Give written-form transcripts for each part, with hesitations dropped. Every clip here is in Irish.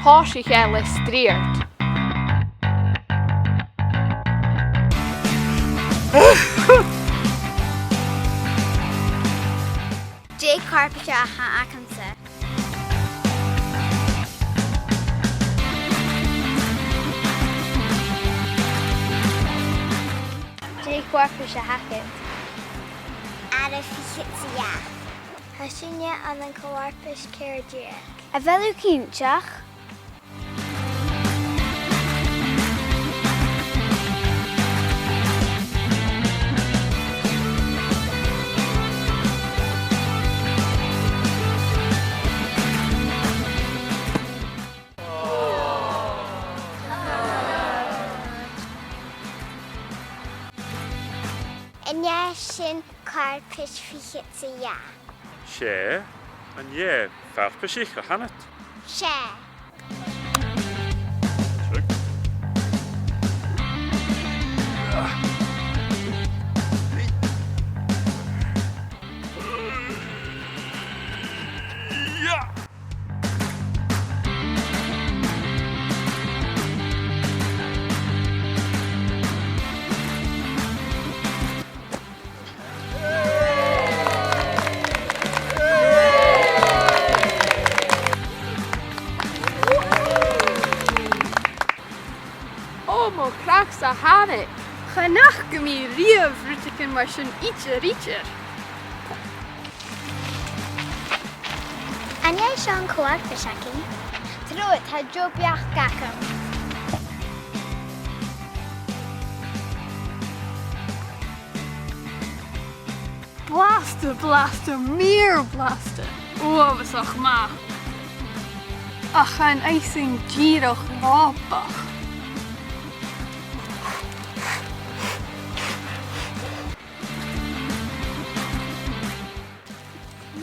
Thòisich le Sreothart. co-fharpaisean ach. co-fharpaisean ach. Ada fiot. Sìne an co-fharpais ceàrr. A bhealú cínteach? Inne sin co-fharpais fiot. Sé an fharpaiseach a hanat. Sé. Mo cracks a hanne. Chanach go mí riamh ruticin mar sin rítear. Inne sin co-fharpaisean. Trúid tá jobeach gacham. Blaster, meer blaster. Was ach ma. Ach an eising gíadach rápach.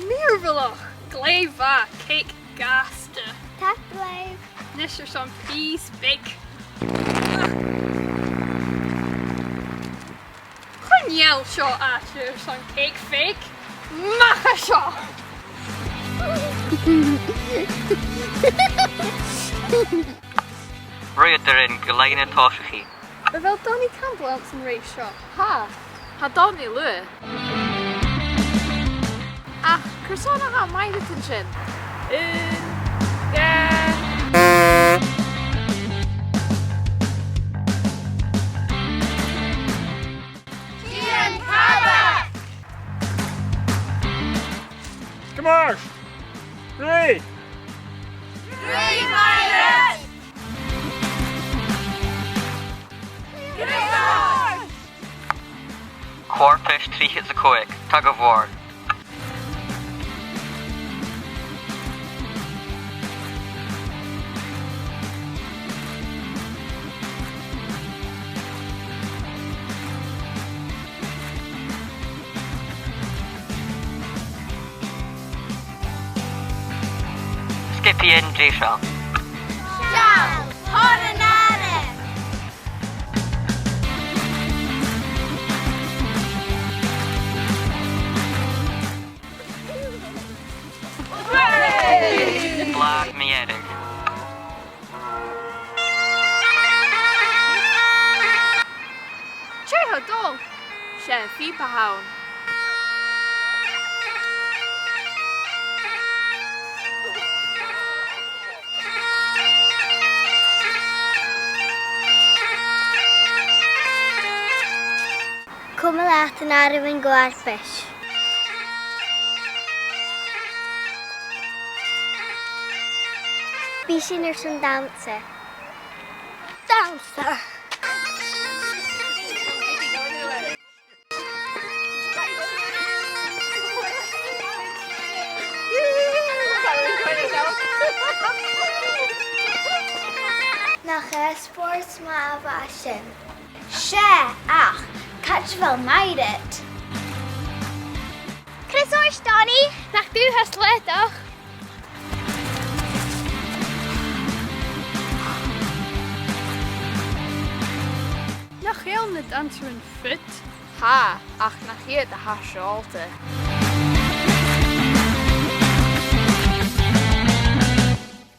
Meervelach, glaiva, cake gaste. Tak bleiv. Nisher some peace big. Yell shot at you, some cake fake. Macha shot. Dannsairen Gàidhealach Ach. Wel Donnie Campbell aan zijn race shot. Ha Donnie Lue. Ach, Persona ha mij dit in zin. Come on! 3! Co-fharpais tríchid a coig, tag a bhór. Skippi in Cheryl. Ciao! Horanare! Blad mi edrych. Cheryl dol. She fipa hawn. Coma leat an isihreamhan co-fharpais. Bhí sin ar san dansa. Dansa! Nach spòrs má bha sin. Sé ach. Catch wel meidet. Chris oes, Donnie? Nach du hast leidach. Nach heel net answeren fit. Ha, ach nach hier de ha seòlta.